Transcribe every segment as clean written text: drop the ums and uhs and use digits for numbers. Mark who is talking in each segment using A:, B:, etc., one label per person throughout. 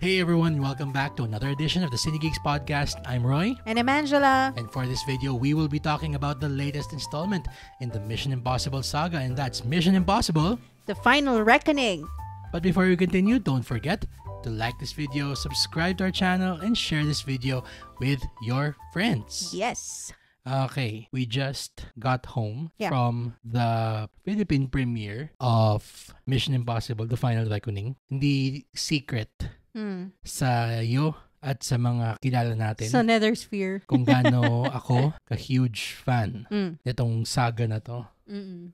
A: Hey everyone, welcome back to another edition of the Cine Geeks Podcast. I'm Roy.
B: And I'm Angela.
A: And for this video, we will be talking about the latest installment in the Mission Impossible saga, and that's Mission Impossible:
B: The Final Reckoning.
A: But before we continue, don't forget to like this video, subscribe to our channel, and share this video with your friends.
B: Yes.
A: Okay, we just got home
B: Yeah.
A: from the Philippine premiere of Mission Impossible: The Final Reckoning. Hindi secret sa iyo at sa mga kilala natin
B: Sa Nethersphere.
A: kung gaano ako ka-huge fan nitong saga na to.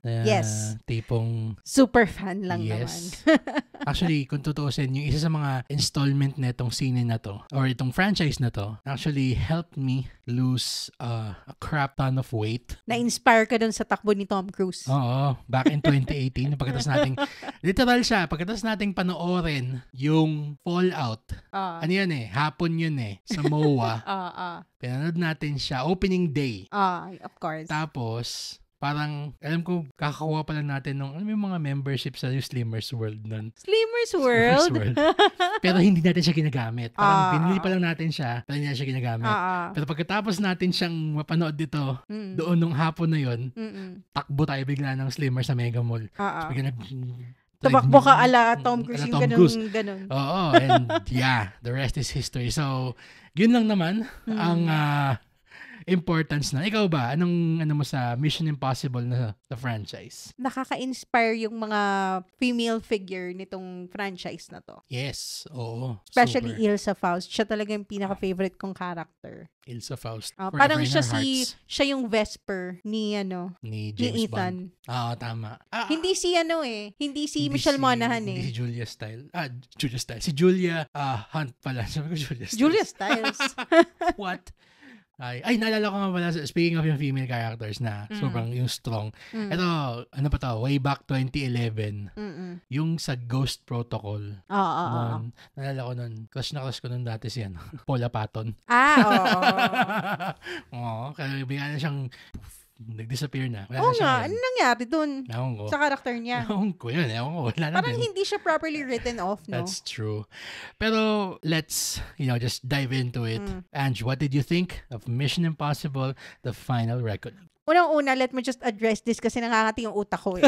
B: Yes.
A: Tipong
B: Super fan lang
A: yes.
B: naman.
A: Actually, kung tutuusin, yung isa sa mga installment na itong scene na to, or itong franchise na to, actually helped me lose a crap ton of weight.
B: Na-inspire ka dun sa takbo ni Tom Cruise.
A: Oo, back in 2018, pagkatapos nating, literal siya, pagkatapos nating panoorin yung Fallout. Ano yun hapon yun sa MOA. Pinanood natin siya, opening day.
B: Of course.
A: Tapos, parang, alam ko, kakakuha pa lang natin nung, yung mga membership sa Slimmers World nun.
B: Slimmers World?
A: Pero hindi natin siya ginagamit. Parang binili pa lang natin siya, pero hindi natin siya ginagamit. Pero pagkatapos natin siyang mapanood dito, doon nung hapon na yon, takbo tayo bigla ng Slimmers sa Mega Mall. So, bigla
B: Tabakbo ka ala Tom Cruise,
A: ala
B: yung
A: Tom Cruise.
B: ganun.
A: Oo, and yeah, the rest is history. So, yun lang naman ang importance na. Ikaw ba? Ano mo sa Mission Impossible na franchise?
B: Nakaka-inspire yung mga female figure nitong franchise na to.
A: Yes, oo.
B: Especially
A: super.
B: Ilsa Faust. Siya talaga yung pinaka-favorite kong character.
A: Ilsa Faust.
B: Parang siya yung Vesper ni
A: James
B: Ethan.
A: Bond. Oo, tama.
B: Hindi si hindi si Michelle Monaghan
A: Hindi si Julia Stiles. Julia Stiles. Si Julia Hunt pala. Sabi ko Julia Stiles.
B: Julia Stiles.
A: What? Ay, naalala ko nga pala, speaking of yung female characters na sobrang yung strong. Ito, ano pa to, way back 2011, yung sa Ghost Protocol. Naalala ko nun, crush ko nun dati siya, Paula Patton. Oo, kaya bigla na siyang nag-disappear na.
B: Oo nga, ano nangyari dun?
A: Ewan ko.
B: Sa karakter niya?
A: Ewan ko yun, wala na
B: Parang
A: din.
B: hindi siya properly written off, no?
A: That's true. Pero let's, just dive into it. Ange, what did you think of Mission Impossible: The Final Reckoning?
B: Unang-una, let me just address this kasi nangangati yung utak ko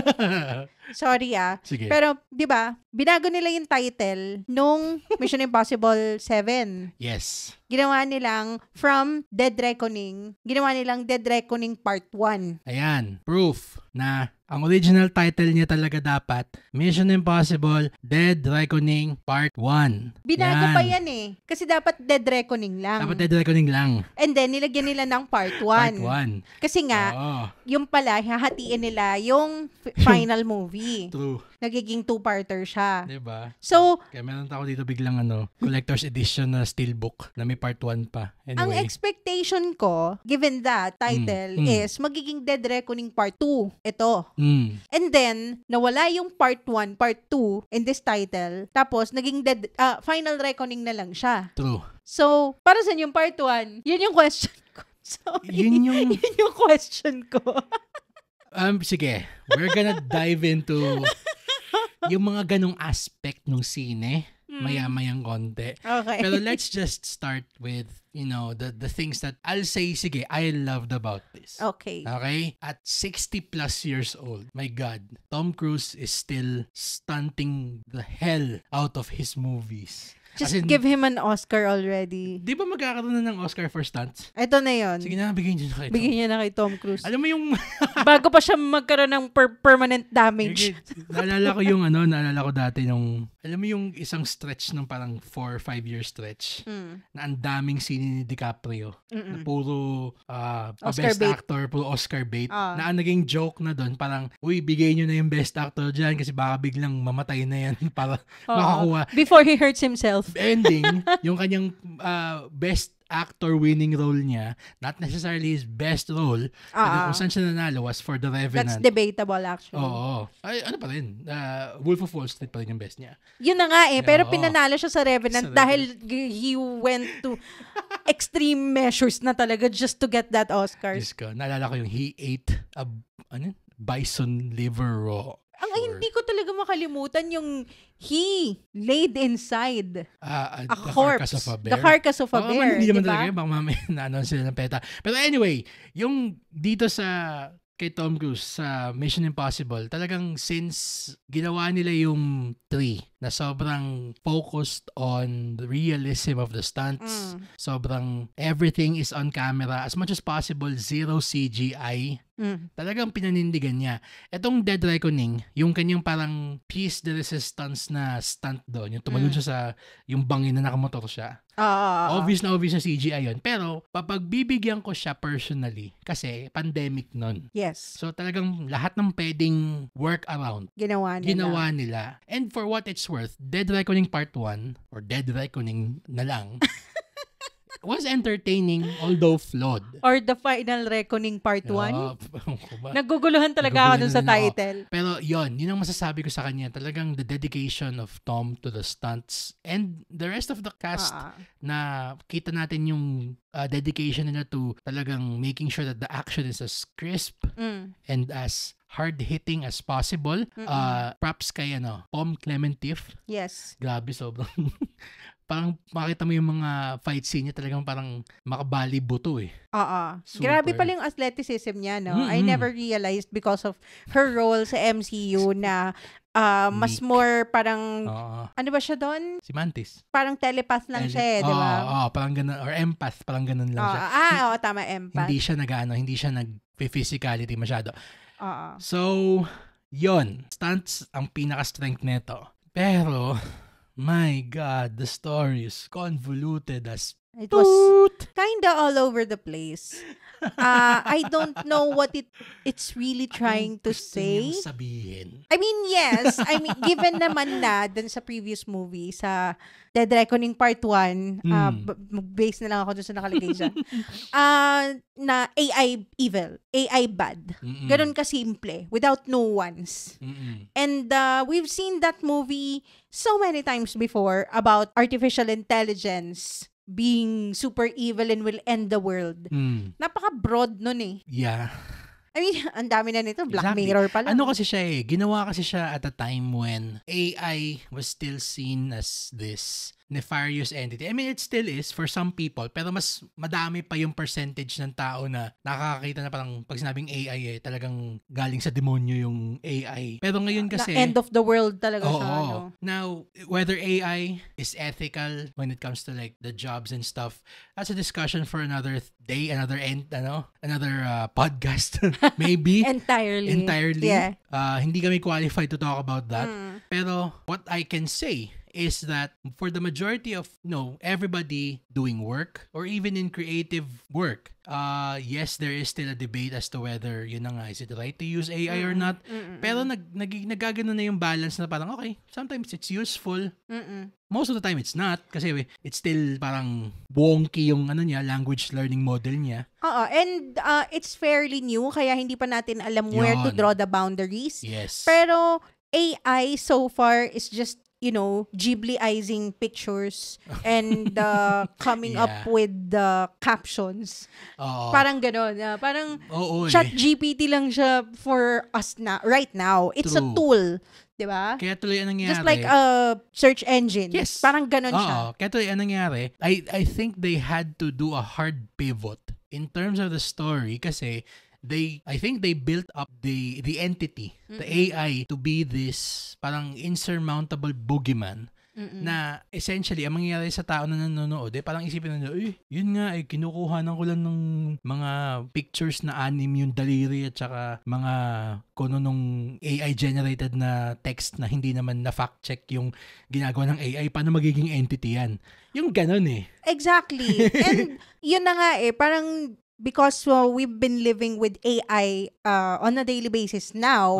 B: Sorry
A: Sige.
B: Pero, di ba, binago nila yung title nung Mission Impossible 7.
A: Yes.
B: Ginawa nilang from Dead Reckoning, ginawa nilang Dead Reckoning Part 1.
A: Ayan, proof na ang original title niya talaga dapat Mission Impossible: Dead Reckoning Part 1.
B: Binago pa yan kasi dapat Dead Reckoning lang.
A: Dapat Dead Reckoning lang.
B: And then, nilagyan nila ng Part 1.
A: Part 1.
B: Kasi nga, yung pala, hahatiin nila yung final movie.
A: True.
B: Nagiging two-parter siya.
A: Diba?
B: So,
A: kaya meron ako dito biglang collector's edition na steelbook na may part 1 pa. Anyway.
B: Ang expectation ko, given that title, is magiging Dead Reckoning Part 2. Ito. And then, nawala yung Part 1, Part 2 in this title. Tapos, naging Final Reckoning na lang siya.
A: True.
B: So, para saan yung Part 1? Yun yung question ko. Sorry. Yun yung question ko.
A: Sige. We're gonna dive into yung mga ganong aspect ng sine. Maya-mayang konti.
B: Okay.
A: Pero let's just start with, the things that I'll say, sige, I loved about this.
B: Okay.
A: Okay? At 60 plus years old, my God, Tom Cruise is still stunting the hell out of his movies.
B: Just give him an Oscar already.
A: Di ba magkakaroon na ng Oscar for stunts?
B: Ito na yun.
A: Sige na, bigyan niyo na kay Tom.
B: Bigyan niya na kay Tom Cruise.
A: Alam mo yung...
B: Bago pa siya magkaroon ng permanent damage.
A: Naalala ko dati nung... Alam mo yung isang stretch ng parang 4 or 5 year stretch na ang daming sine ni DiCaprio na puro
B: Oscar
A: best
B: bait.
A: actor, puro Oscar bait. Na ang naging joke na doon, parang, uy, bigay nyo na yung best actor dyan kasi baka biglang mamatay na yan para makakuha.
B: Before he hurts himself.
A: Ending, yung kanyang best actor winning role niya, not necessarily his best role, pero kung saan siya nanalo was for The Revenant.
B: That's debatable actually.
A: Oo. Ay, ano pa rin? Wolf of Wall Street pa rin yung best niya.
B: Yun na nga pero pinanalo siya sa Revenant dahil he went to extreme measures na talaga just to get that Oscar.
A: Diyos ko, naalala ko yung he ate bison liver raw.
B: Ang hindi ko talaga makalimutan yung he laid inside a corpse. The carcass of a bear.
A: Hindi naman talaga yun. Baka mamaya na-announce sila ng PETA. Pero anyway, yung dito kay Tom Cruise sa Mission Impossible, talagang since ginawa nila yung 3 na sobrang focused on the realism of the stunts, sobrang everything is on camera, as much as possible, zero CGI, talagang pinanindigan niya. Etong Dead Reckoning, yung kanyang parang piece de resistance na stunt doon, yung tumalon siya sa yung bangin na nakamotor siya. Obvious na CGI yun. Pero, papagbibigyan ko siya personally kasi pandemic nun.
B: Yes.
A: So, talagang lahat ng pwedeng work around, ginawa nila. And for what it's worth, Dead Reckoning Part 1, or Dead Reckoning na lang, was entertaining although flawed.
B: Or The Final Reckoning Part 1. Naguguluhan talaga ako dun sa title.
A: Pero yun ang masasabi ko sa kanya. Talagang the dedication of Tom to the stunts and the rest of the cast na kita natin yung dedication nila to talagang making sure that the action is as crisp and as hard-hitting as possible. Props kay Pom Clementif.
B: Yes.
A: Grabe, sobrang parang makita mo yung mga fight scene niya, talagang parang makabali buto eh.
B: Grabe pala yung athleticism niya, no? I never realized because of her role sa MCU na mas more parang, ano ba siya doon?
A: Si Mantis.
B: Parang telepath lang siya, di ba?
A: Parang ganun, or empath, parang ganun lang siya.
B: Tama, empath.
A: Hindi siya nag-physicality masyado. So, yon, stunts ang pinaka-strength nito. Pero, my God, the story is convoluted as
B: it was kinda all over the place. I don't know what it's really trying to say.
A: Sabihin?
B: I mean, yes. I mean, given naman na dun sa previous movie, sa Dead Reckoning Part 1, base na lang ako dun sa nakalagay dyan, na AI evil, AI bad. Ganun kasimple, without nuance. And we've seen that movie so many times before about artificial intelligence being super evil and will end the world. Napaka-broad nun eh.
A: Yeah.
B: I mean, ang dami na nito. Black Mirror pala.
A: Ano kasi siya eh, ginawa kasi siya at a time when AI was still seen as this nefarious entity. I mean, it still is for some people, pero mas madami pa yung percentage ng tao na nakakakita na parang pag sinabing AI talagang galing sa demonyo yung AI. Pero ngayon kasi...
B: The end of the world talaga siya.
A: Now, whether AI is ethical when it comes to like the jobs and stuff, that's a discussion for another day, another podcast, maybe.
B: Entirely.
A: Yeah. Hindi kami qualified to talk about that. Pero what I can say is that for the majority of everybody doing work or even in creative work, yes, there is still a debate as to whether yun na nga, is it right to use AI or not? Pero nagagano na yung balance na parang okay, sometimes it's useful. Most of the time it's not kasi it's still parang wonky yung language learning model niya.
B: And it's fairly new kaya hindi pa natin alam where to draw the boundaries.
A: Yes.
B: Pero AI so far is just Ghibli-izing pictures and coming up with the captions. Parang gano'n. Parang ChatGPT lang siya for us right now. It's a tool. Diba?
A: Kaya tuloy ang nangyari.
B: Just like a search engine.
A: Yes.
B: Parang gano'n siya.
A: Kaya tuloy ang nangyari. I think they had to do a hard pivot in terms of the story kasi I think they built up the entity, the AI, to be this parang insurmountable boogeyman na essentially ang mangyayari sa tao na nanonood parang isipin na yun nga kinukuhanan ko lang ng mga pictures na anime yung daliri at saka mga nung AI generated na text na hindi naman na fact check yung ginagawa ng AI, paano magiging entity yan? Yung ganun eh.
B: Exactly. And yun na nga parang because we've been living with AI on a daily basis now,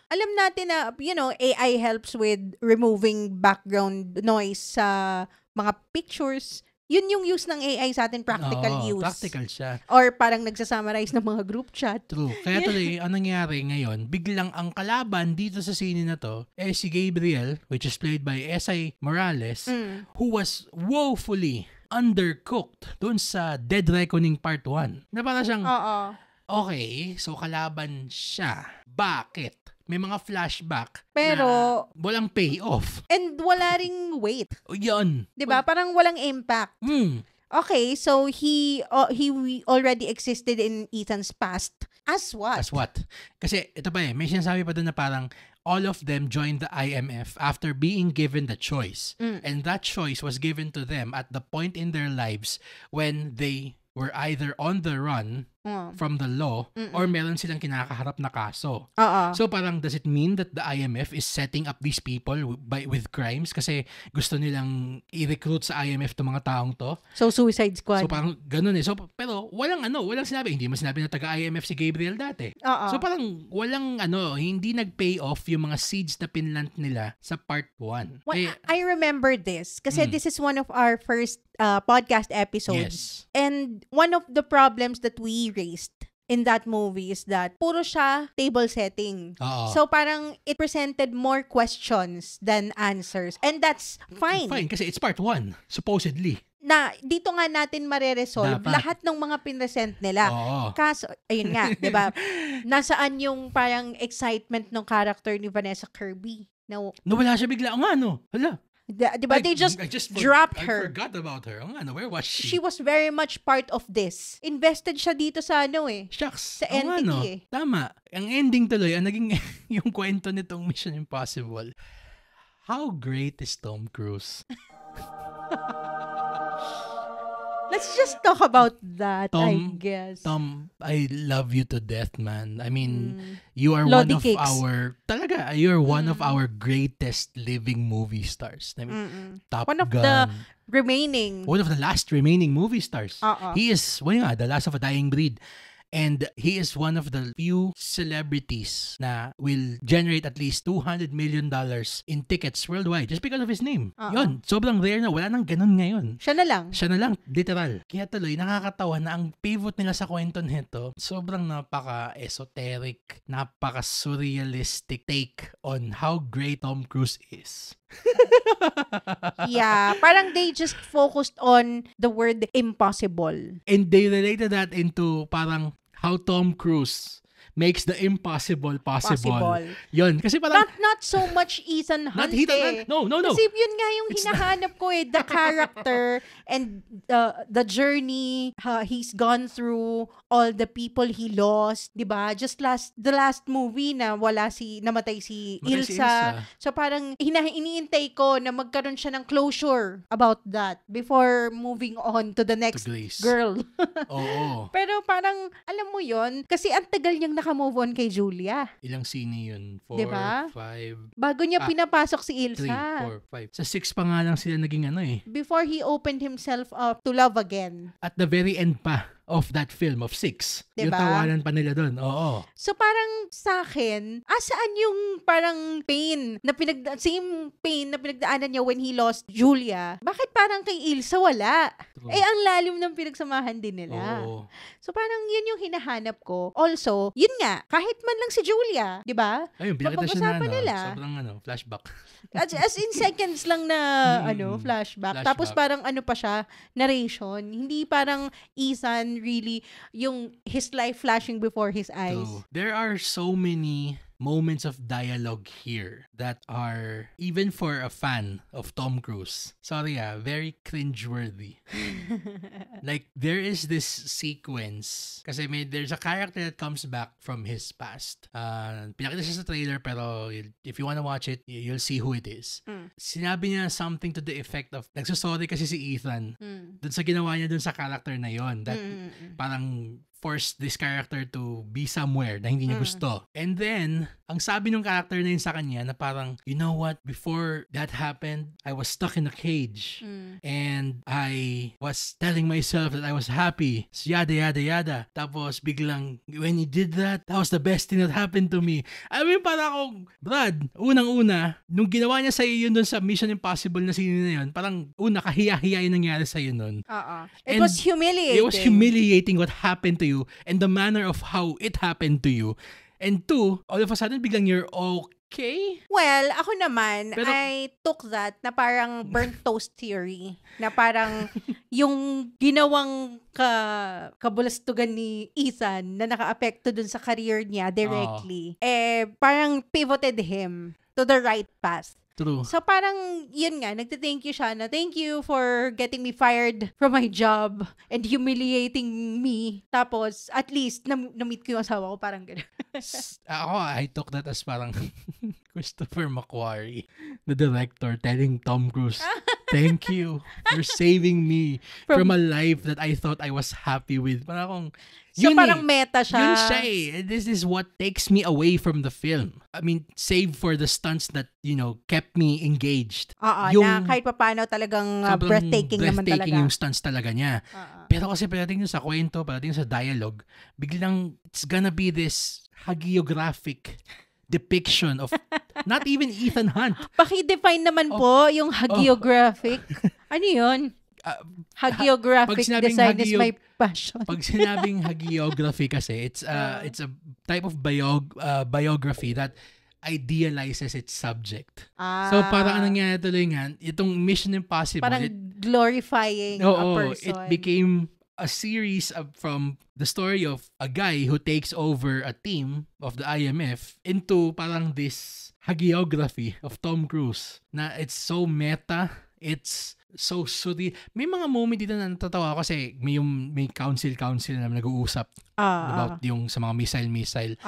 B: alam natin na, AI helps with removing background noise sa mga pictures. Yun yung use ng AI sa atin, practical use.
A: Practical siya.
B: Or parang nagsasummarize ng mga group chat.
A: True. Kaya tuloy, ang nangyari ngayon, biglang ang kalaban dito sa scene na to, si Gabriel, which is played by S.I. Morales, who was woefully undercooked doon sa Dead Reckoning Part 1. Na parang siyang, okay, so kalaban siya. Bakit? may mga flashback
B: pero
A: na walang payoff.
B: And wala ring weight.
A: Yun.
B: 'Di ba? Parang walang impact. Okay, so he already existed in Ethan's past. As what?
A: As what? Kasi ito pa may sinasabi pa doon na parang all of them joined the IMF after being given the choice. And that choice was given to them at the point in their lives when they were either on the run from the law or meron silang kinakaharap na kaso. So parang does it mean that the IMF is setting up these people with crimes kasi gusto nilang i-recruit sa IMF to mga taong to?
B: So suicide squad.
A: So parang ganun So pero walang sinabi, hindi man sinabi na taga-IMF si Gabriel dati. So parang walang hindi nag-pay off yung mga seeds na pinlant nila sa part 1.
B: I remember this kasi this is one of our first podcast episodes.
A: Yes.
B: And one of the problems that we raised in that movie is that puro siya table setting. So parang it presented more questions than answers. And that's fine.
A: Fine kasi it's part 1, supposedly.
B: Na dito nga natin mareresolve lahat ng mga pinresent nila. Kaso, ayun nga, 'di ba? Nasaan yung parang excitement ng character ni Vanessa Kirby?
A: Nawala siya bigla. Hala.
B: Diba? They just dropped her.
A: I forgot about her. Where was she?
B: She was very much part of this. Invested siya dito sa
A: Shucks.
B: Sa entity
A: Tama. Ang ending tuloy, ang naging yung kwento nitong Mission Impossible. How great is Tom Cruise?
B: Let's just talk about that, I guess.
A: Tom, I love you to death, man. I mean, you are one of our greatest living movie stars. I mean, Top
B: Gun.
A: One of the last remaining movie stars. He is, the last of a dying breed. And he is one of the few celebrities na will generate at least $200 million in tickets worldwide just because of his name. Yun, sobrang rare na. Wala nang ganun ngayon.
B: Siya na lang,
A: literal. Kaya tuloy, nakakatawa na ang pivot nila sa kwento nito, sobrang napaka-esoteric, napaka-surrealistic take on how great Tom Cruise is.
B: Yeah, parang they just focused on the word impossible.
A: And they related that into parang how Tom Cruise makes the impossible possible. Yun. Kasi parang
B: not so much Ethan Hunt.
A: No.
B: Kasi yun nga yung hinahanap ko the character and the journey he's gone through, all the people he lost, 'di ba? Just the last movie na namatay si Ilsa. So parang iniintay ko na magkaroon siya ng closure about that before moving on to the next girl.
A: Oo.
B: Pero parang alam mo yun, kasi ang tagal niyang naka-move on kay Julia.
A: Ilang sine yun? 4,
B: diba?
A: 5.
B: Bago niya pinapasok si Ilsa.
A: 3, 4, 5. Sa 6 pa nga lang sila naging
B: Before he opened himself up to love again.
A: At the very end pa of that film of 6.
B: Diba?
A: Yung tawanan pa nila doon. Oo.
B: So parang sa akin, saan yung parang same pain na pinagdaanan niya when he lost Julia? Bakit parang kay Ilsa wala?
A: True.
B: Ang lalim ng pinagsamahan din nila.
A: Oo.
B: So parang yun yung hinahanap ko. Also, yun nga, kahit man lang si Julia, di ba?
A: Ayun, pinakita siya na
B: nila.
A: Sobrang flashback.
B: As in seconds lang na flashback. Tapos parang pa siya, narration. Hindi parang Ethan really yung his life flashing before his eyes.
A: So, there are so many moments of dialogue here that are, even for a fan of Tom Cruise, very cringeworthy. Like, there is this sequence, kasi there's a character that comes back from his past. Pinakita siya sa trailer, pero if you wanna watch it, you'll see who it is. Sinabi niya something to the effect of, nagsasorry kasi si Ethan dun sa ginawa niya dun sa character na yon, that parang forced this character to be somewhere na hindi niya gusto. And then, ang sabi ng character na yun sa kanya na parang, you know what, before that happened, I was stuck in a cage. And I was telling myself that I was happy. Yada, yada, yada. Tapos, biglang, when he did that, that was the best thing that happened to me. I mean, parang akong, Brad, unang-una, nung ginawa niya sa'yo yun dun sa Mission Impossible na scene na yun, parang, kahiya-hiya yung nangyari sa'yo nun.
B: It was humiliating.
A: It was humiliating what happened to you and the manner of how it happened to you. And 2, all of a sudden, biglang you're okay.
B: Well, ako naman,
A: Pero,
B: I took that na parang burnt toast theory. Na parang yung ginawang kabulastugan ni Ethan na naka-apekto dun sa career niya directly, parang pivoted him to the right path.
A: True.
B: So parang, yun nga, nagte-thank you siya na thank you for getting me fired from my job and humiliating me. Tapos, at least, na-meet ko yung asawa ko, parang gano'n.
A: Ako, I took that as parang Christopher McQuarrie, the director, telling Tom Cruise, thank you for saving me from a life that I thought I was happy with. Parang akong,
B: so parang meta siya.
A: Yun siya eh. This is what takes me away from the film. I mean, save for the stunts that, kept me engaged.
B: Na kahit paano talagang breathtaking naman talaga.
A: Breathtaking yung stunts talaga niya. Pero kasi pagdating sa kwento, pagdating sa dialogue, biglang it's gonna be this hagiographic depiction of not even Ethan Hunt.
B: Paki-define naman po yung hagiographic. Ano yun? Hagiographic design is my passion.
A: Pag sinabing hagiography kasi, it's a type of biography that idealizes its subject. So parang anong nangyari tuloy nga, itong Mission Impossible,
B: parang glorifying a person.
A: It became a series from the story of a guy who takes over a team of the IMF into parang this hagiography of Tom Cruise na it's so meta, it's so surreal. May mga moment dito na natatawa kasi may council na nag-uusap about yung sa mga missile.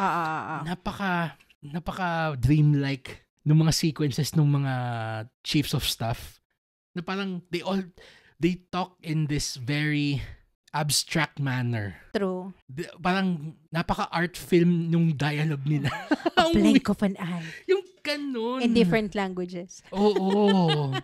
A: Napaka dreamlike ng mga sequences ng mga chiefs of staff na parang they talk in this very abstract manner.
B: True.
A: Parang napaka-art film yung dialogue nila.
B: A blink of an eye.
A: Yung ganun.
B: In different languages.
A: Oo.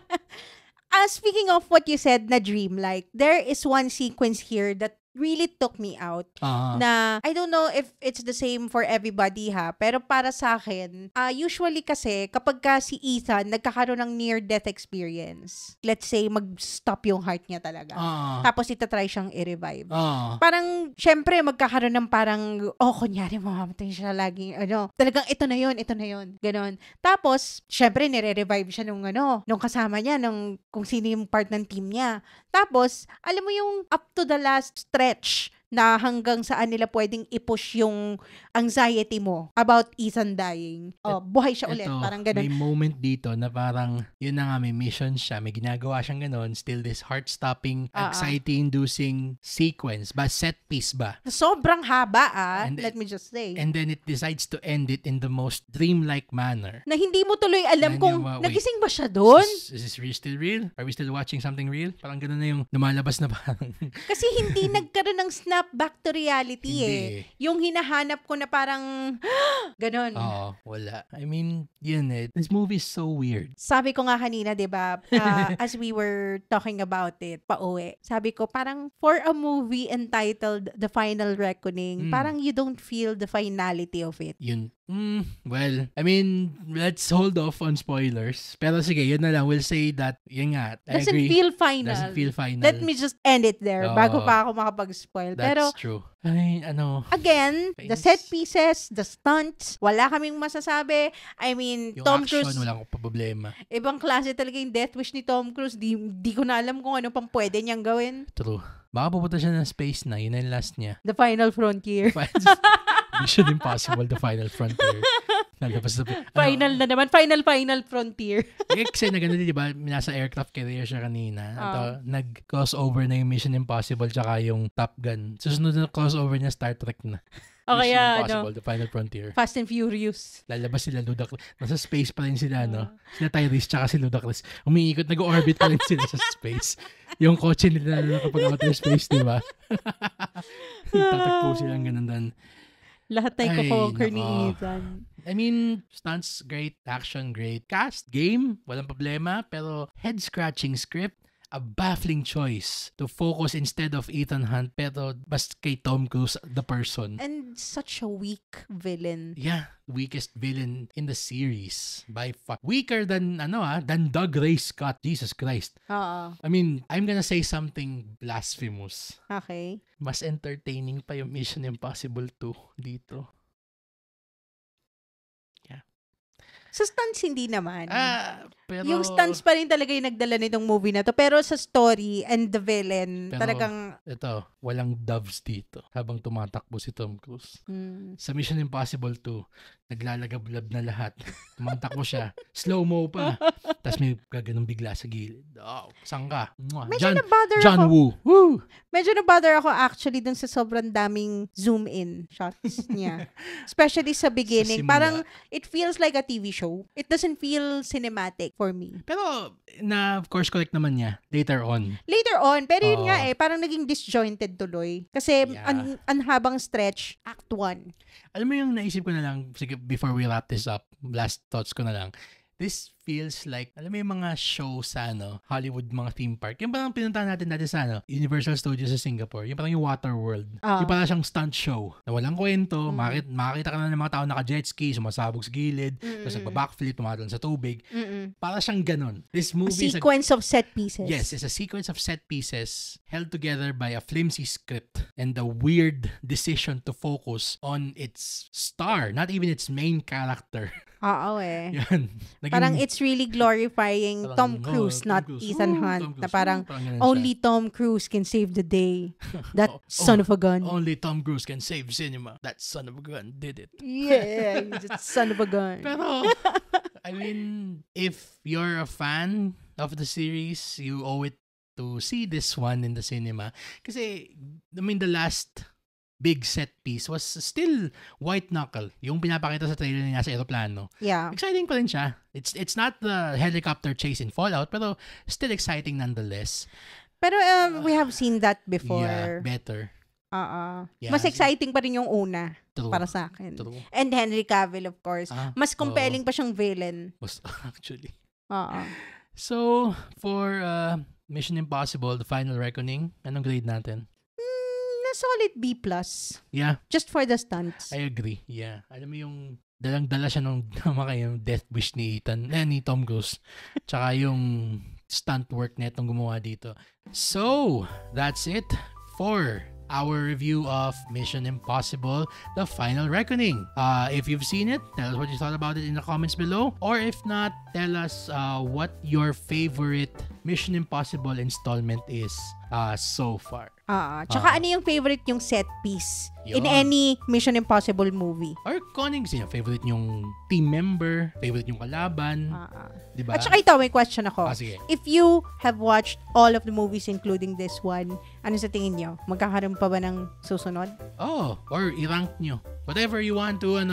B: Speaking of what you said na dreamlike, there is one sequence here that really took me out. Na, I don't know if it's the same for everybody pero para sa akin, usually kasi, kapag ka si Ethan nagkakaroon ng near-death experience, let's say, mag-stop yung heart niya talaga. Tapos itatry siyang i-revive. Parang, syempre, magkakaroon ng parang, kunyari, mamamatay siya laging, talagang ito na yun. Ganon. Tapos, syempre, nire-revive siya nung kasama niya, kung sino yung part ng team niya. Tapos, alam mo yung up to the last stretch na hanggang saan nila pwedeng i-push yung anxiety mo about Ethan dying. Buhay siya ulit. Parang ganun.
A: May moment dito na parang, yun na nga, may mission siya, may ginagawa siyang ganun, still this heart-stopping, anxiety-inducing sequence, set piece ba?
B: Sobrang haba let me just say.
A: And then it decides to end it in the most dreamlike manner.
B: Na hindi mo tuloy alam kung nagising ba siya doon?
A: Is this still real? Are we still watching something real? Parang ganun na yung lumalabas na parang.
B: Kasi hindi nagkaroon ng snap back to reality Yung hinahanap ko na parang ganon.
A: Wala. I mean, yun this movie is so weird.
B: Sabi ko nga kanina, 'di ba, as we were talking about it, pauwi. Sabi ko parang for a movie entitled The Final Reckoning, parang you don't feel the finality of it.
A: Yun. Well, I mean, let's hold off on spoilers. Pero sige, yun na lang. We'll say that, yun nga, I agree.
B: Doesn't feel final. Let me just end it there bago pa ako makapag-spoil.
A: That's true. Ay,
B: again, the set pieces, the stunts, wala kaming masasabi. I mean,
A: yung
B: Tom
A: action,
B: Cruise,
A: wala akong problema.
B: Ibang klase talaga yung death wish ni Tom Cruise. Di ko na alam kung ano pang pwede niyang gawin.
A: True. Baka pupunta siya ng space na. Yun na yung last niya.
B: The Final Frontier.
A: Mission Impossible, The Final Frontier.
B: Final Frontier.
A: Kasi na gano'n, di ba? Nasa aircraft carrier siya kanina. Nag-crossover na yung Mission Impossible tsaka yung Top Gun. Susunod na crossover niya, Star Trek na.
B: Mission
A: Impossible, The Final Frontier.
B: Fast and Furious.
A: Lalabas sila, Ludacris. Nasa space pa rin sila, Sila Tyrese tsaka si Ludacris. Umiikot, nag-orbit pa rin sila sa space. Yung kotse nila kapag outer space, di ba? Tatagpo silang ganun doon.
B: Lahat tayo ko-conquer ni Ethan.
A: I mean, stunts, great. Action, great. Cast, game, walang problema. Pero head-scratching script, a baffling choice to focus instead of Ethan Hunt pero basta kay Tom Cruise, the person.
B: And such a weak villain.
A: Yeah, weakest villain in the series by far. Weaker than Doug Ray Scott. Jesus Christ. I mean, I'm gonna say something blasphemous.
B: Okay.
A: Mas entertaining pa yung Mission Impossible 2 dito.
B: Sa stunts, hindi naman.
A: Pero...
B: Yung stunts pa rin talaga yung nagdala nitong movie na to. Pero sa story and the villain,
A: pero,
B: talagang...
A: Ito, walang doves dito habang tumatakbo si Tom Cruise. Sa Mission Impossible 2, naglalagablab na lahat. Tumatakbo siya. Slow-mo pa. Tapos may gaganong bigla sa gilid. Oh, saan ka?
B: Medyo na-bother
A: John
B: ako.
A: Woo. Woo!
B: Medyo na-bother ako actually dun sa sobrang daming zoom-in shots niya. Especially sa beginning. Parang it feels like a TV show. It doesn't feel cinematic for me.
A: Pero, of course, correct naman niya. Later on.
B: Pero yun nga parang naging disjointed tuloy. Kasi, ang habang stretch, Act 1.
A: Alam mo yung naisip ko na lang, sige, before we wrap this up, last thoughts ko na lang, this feels like, alam mo yung mga show sa Hollywood, mga theme park. Yung parang pinuntahan natin dati sa Universal Studios sa Singapore. Yung parang yung Water World. Yung parang siyang stunt show na walang kwento. Makikita ka na ng mga tao naka-jet ski, sumasabog sa gilid, tapos nagpa-backflip, tumatalon sa tubig. Para siyang ganon. This movie
B: a sequence of set pieces.
A: Yes, it's a sequence of set pieces held together by a flimsy script and the weird decision to focus on its star, not even its main character.
B: Oo eh.
A: Yan.
B: Parang it's really glorifying Tom Cruise, not Ethan Hunt. Na parang only Tom Cruise can save the day. That son of a gun.
A: Only Tom Cruise can save cinema. That son of a gun did it.
B: Yeah, that son of a gun.
A: Pero, I mean, if you're a fan of the series, you owe it to see this one in the cinema. Kasi, I mean, the last big set piece was still White Knuckle. Yung pinapakita sa trailer niya sa aeroplano.
B: Yeah.
A: Exciting pa rin siya. It's not the helicopter chase in Fallout, pero still exciting nonetheless.
B: Pero we have seen that before.
A: Yeah, better. Yeah,
B: mas exciting pa rin yung una.
A: True.
B: Para sa akin.
A: True.
B: And Henry Cavill, of course. Mas compelling pa siyang villain.
A: Actually.
B: So,
A: for Mission Impossible, The Final Reckoning, anong grade natin?
B: Solid B+.
A: Yeah.
B: Just for the stunts.
A: I agree. Yeah. Alam mo yung dalang-dala siya nung yung death wish ni Tom Cruise. Tsaka yung stunt work na itong gumawa dito. So, that's it for our review of Mission Impossible, The Final Reckoning. If you've seen it, tell us what you thought about it in the comments below. Or if not, tell us what your favorite Mission Impossible installment is so far.
B: Tsaka ano yung favorite yung set piece in any Mission Impossible movie?
A: Or kung ano yung favorite yung team member, favorite yung kalaban. Diba?
B: At saka ito, may question ako.
A: Sige.
B: If you have watched all of the movies including this one, ano sa tingin nyo? Magkakaroon pa ba ng susunod?
A: Or i-rank nyo. Whatever you want to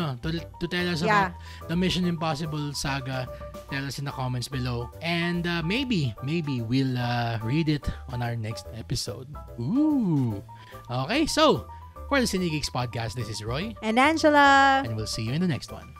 A: tell us about the Mission Impossible saga, tell us in the comments below. And maybe we'll read it on our next episode. Ooh. Okay, so for the Cinegeeks podcast, this is Roy.
B: And Angela.
A: And we'll see you in the next one.